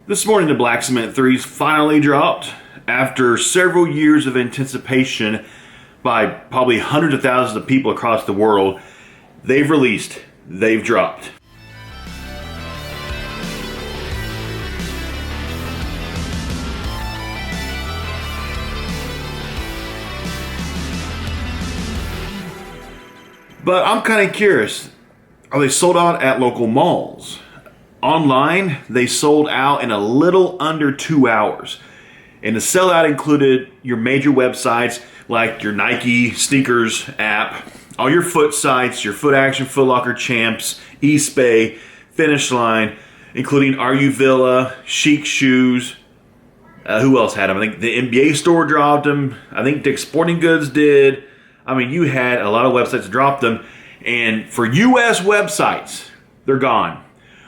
This morning, the Black Cement 3s finally dropped. After several years of anticipation by probably hundreds of thousands of people across the world, they've released, they've dropped. But I'm kind of curious, are they sold out at local malls? Online, they sold out in a little under 2 hours. And the sellout included your major websites like your Nike sneakers app, all your foot sites, your Foot Action, Foot Locker, Champs, Eastbay, Finish Line, including RU Villa, Chic Shoes. Who else had them? I think the NBA store dropped them. I think Dick's Sporting Goods did. I mean, you had a lot of websites that dropped them. And for US websites, they're gone.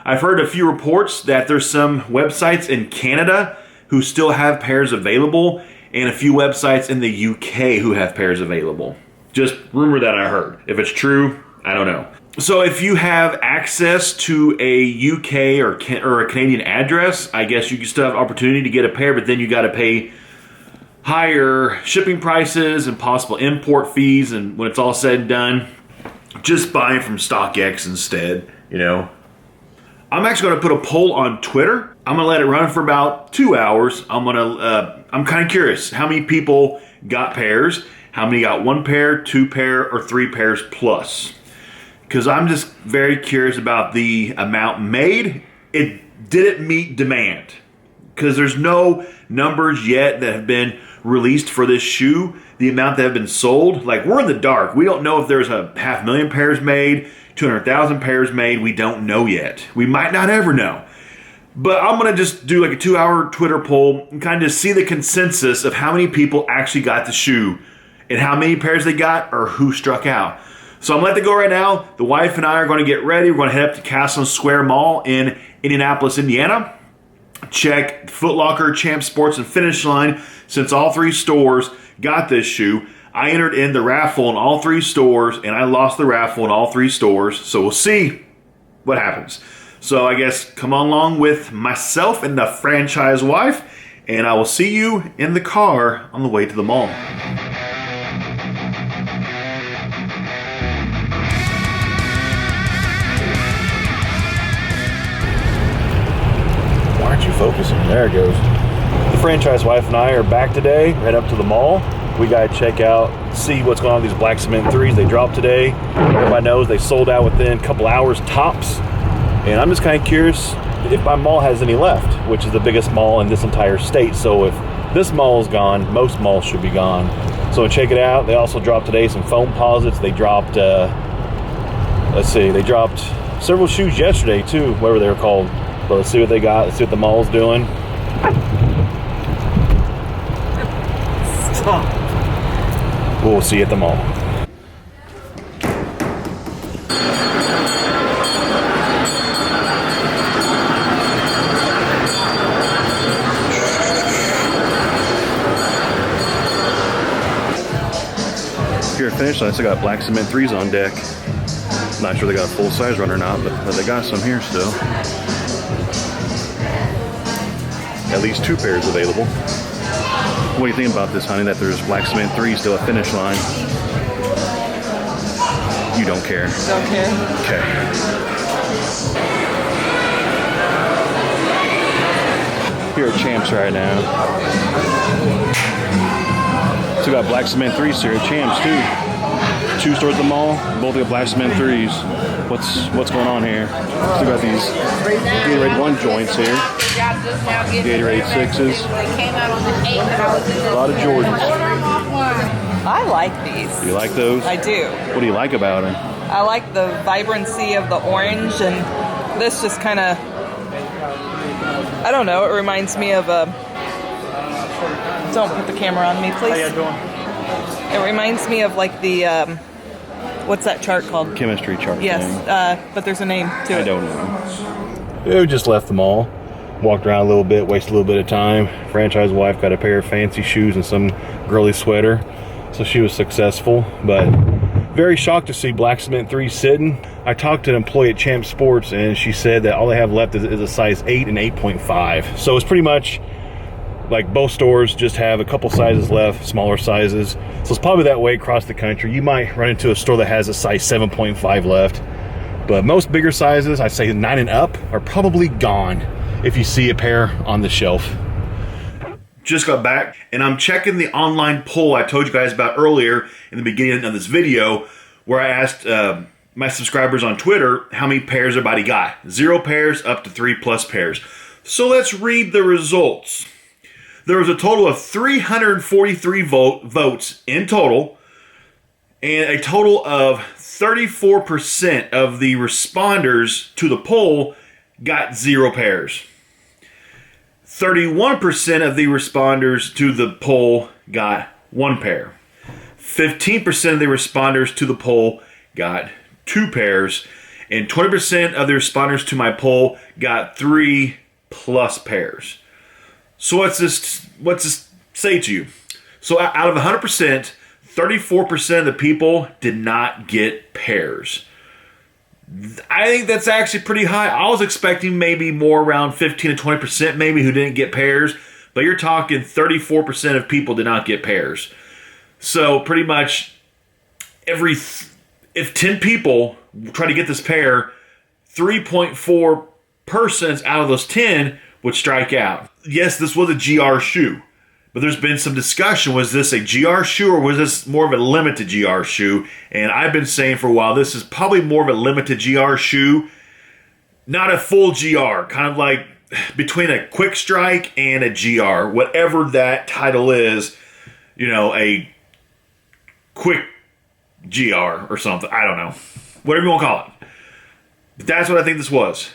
I've heard a few reports that there's some websites in Canada who still have pairs available, and a few websites in the UK who have pairs available. Just rumor that I heard. If it's true, I don't know. So if you have access to a UK or a Canadian address, I guess you can still have opportunity to get a pair, but then you got to pay higher shipping prices and possible import fees, and when it's all said and done, just buy from StockX instead, you know. I'm actually going to put a poll on Twitter. I'm going to let it run for about 2 hours. I'm kind of curious how many people got pairs, how many got 1 pair, 2 pair, or 3 pairs plus. Because I'm just very curious about the amount made. It didn't meet demand. Because there's no numbers yet that have been released for this shoe. The amount that have been sold, like, we're in the dark. We don't know if there's a 500,000 pairs made, 200,000 pairs made. We don't know yet. We might not ever know. But I'm going to just do like a 2-hour Twitter poll and kind of see the consensus of how many people actually got the shoe and how many pairs they got or who struck out. So I'm going to let it go right now. The wife and I are going to get ready. We're going to head up to Castle Square Mall in Indianapolis, Indiana. Check Foot Locker, Champs Sports, and Finish Line. Since all 3 stores got this shoe, I entered in the raffle in all 3 stores, and I lost the raffle in all 3 stores. So we'll see what happens. So I guess come on along with myself and the franchise wife, and I will see you in the car on the way to the mall. Why aren't you focusing? There it goes. The franchise wife and I are back today, right up to the mall. We gotta check out, see what's going on with these Black Cement 3s. They dropped today. Everybody knows they sold out within a couple hours tops. And I'm just kind of curious if my mall has any left, which is the biggest mall in this entire state. So if this mall is gone, most malls should be gone. So check it out. They also dropped today some foam posits. They dropped, they dropped several shoes yesterday too, whatever they were called. But let's see what they got. Let's see what the mall's doing. Stop. We'll see you at the mall. Here at Finish Line, I still got Black Cement 3s on deck. Not sure they got a full size run or not, but they got some here still. At least 2 pairs available. What do you think about this, honey, that there's Black Cement 3s still at Finish Line? You don't care? Don't care. Okay. Here at Champs right now. Still got Black Cement 3s here at Champs too. 2 stores at the mall, both got Black Cement 3s. What's going on here? Still got these Gatorade 1 joints here. Gatorade 6s. A lot of Jordans. I like these. Do you like those? I do. What do you like about them? I like the vibrancy of the orange, and this just kind of, I don't know, it reminds me of a, don't put the camera on me, please. How you doing? It reminds me of like the, what's that chart called? Chemistry chart. Yes, but there's a name to it. I don't know. We just left the mall. Walked around a little bit, wasted a little bit of time. Franchise wife got a pair of fancy shoes and some girly sweater. So she was successful, but Very shocked to see Black Cement 3 sitting. I talked to an employee at Champ Sports, and she said that all they have left is a size 8 and 8.5. So it's pretty much like both stores just have a couple sizes left, smaller sizes. So it's probably that way across the country. You might run into a store that has a size 7.5 left. But most bigger sizes, I say 9 and up, are probably gone if you see a pair on the shelf. Just got back, and I'm checking the online poll I told you guys about earlier in the beginning of this video, where I asked my subscribers on Twitter how many pairs everybody got. 0 pairs up to 3+ pairs. So let's read the results. There was a total of 343 votes in total, and a total of 34% of the responders to the poll got 0 pairs. 31% of the responders to the poll got 1 pair. 15% of the responders to the poll got 2 pairs. And 20% of the responders to my poll got 3+ pairs. So what's this say to you? So out of 100%, 34% of the people did not get pairs. I think that's actually pretty high. I was expecting maybe more around 15 to 20% maybe who didn't get pairs, but you're talking 34% of people did not get pairs. So pretty much if 10 people try to get this pair, 3.4 persons out of those 10 would strike out. Yes, this was a GR shoe. But there's been some discussion, was this a GR shoe or was this more of a limited GR shoe? And I've been saying for a while, this is probably more of a limited GR shoe, not a full GR, kind of like between a quick strike and a GR, whatever that title is, you know, a quick GR or something, I don't know, whatever you want to call it. But that's what I think this was.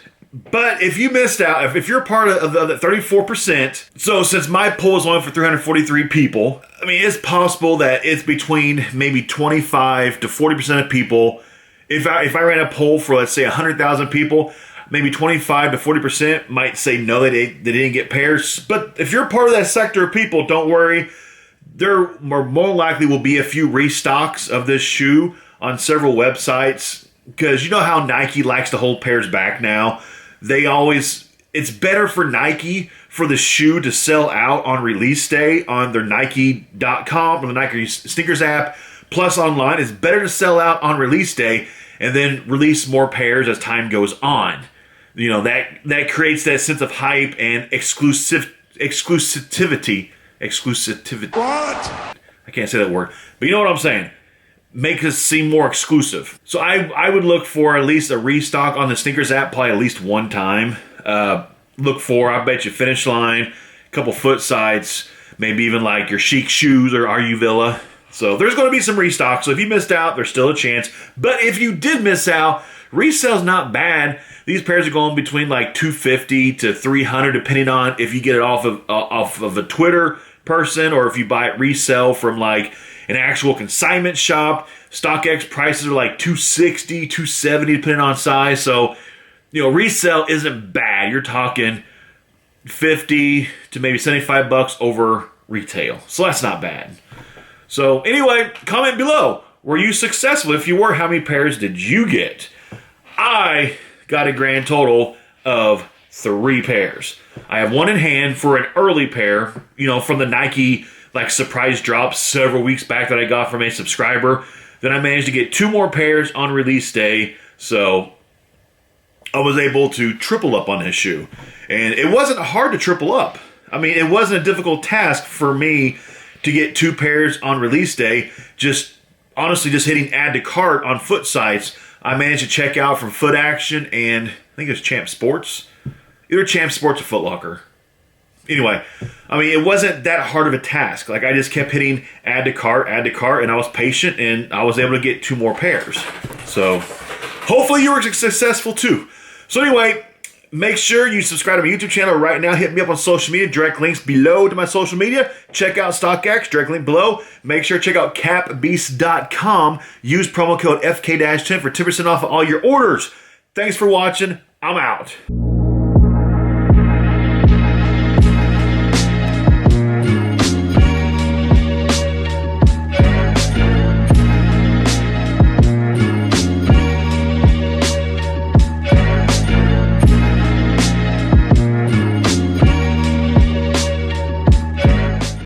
But if you missed out, if you're part of the 34%, so since my poll is only for 343 people, I mean, it's possible that it's between maybe 25 to 40% of people. If I ran a poll for, let's say, 100,000 people, maybe 25 to 40% might say no, they didn't get pairs. But if you're part of that sector of people, don't worry. There more likely will be a few restocks of this shoe on several websites, because you know how Nike likes to hold pairs back now. It's better for Nike for the shoe to sell out on release day on their Nike.com or the Nike sneakers app, plus online. It's better to sell out on release day and then release more pairs as time goes on. You know, that creates that sense of hype and exclusivity. What? I can't say that word, but you know what I'm saying. Make us seem more exclusive. So I would look for at least a restock on the sneakers app, probably at least one time. Look for, I bet you, Finish Line, a couple foot sites, maybe even like your Chic Shoes or RU Villa. So there's going to be some restock. So if you missed out, there's still a chance. But if you did miss out, resale's not bad. These pairs are going between like $250 to $300, depending on if you get it off of a Twitter person or if you buy it resale from like an actual consignment shop. StockX prices are like $260, $270, depending on size. So, you know, resale isn't bad. You're talking 50 to maybe $75 over retail. So that's not bad. So anyway, comment below. Were you successful? If you were, how many pairs did you get? I got a grand total of 3 pairs. I have one in hand for an early pair, you know, from the Nike like surprise drop several weeks back that I got from a subscriber. Then I managed to get 2 more pairs on release day. So I was able to triple up on this shoe. And it wasn't hard to triple up. I mean, it wasn't a difficult task for me to get 2 pairs on release day. Just honestly, just hitting add to cart on foot sites. I managed to check out from Foot Action and I think it was Champ Sports. Either Champ Sports or Foot Locker. Anyway, I mean, it wasn't that hard of a task. Like, I just kept hitting add to cart, and I was patient, and I was able to get 2 more pairs. So, hopefully you were successful too. So anyway, make sure you subscribe to my YouTube channel right now. Hit me up on social media. Direct links below to my social media. Check out StockX. Direct link below. Make sure to check out capbeast.com. Use promo code FK-10 for 10% off of all your orders. Thanks for watching. I'm out.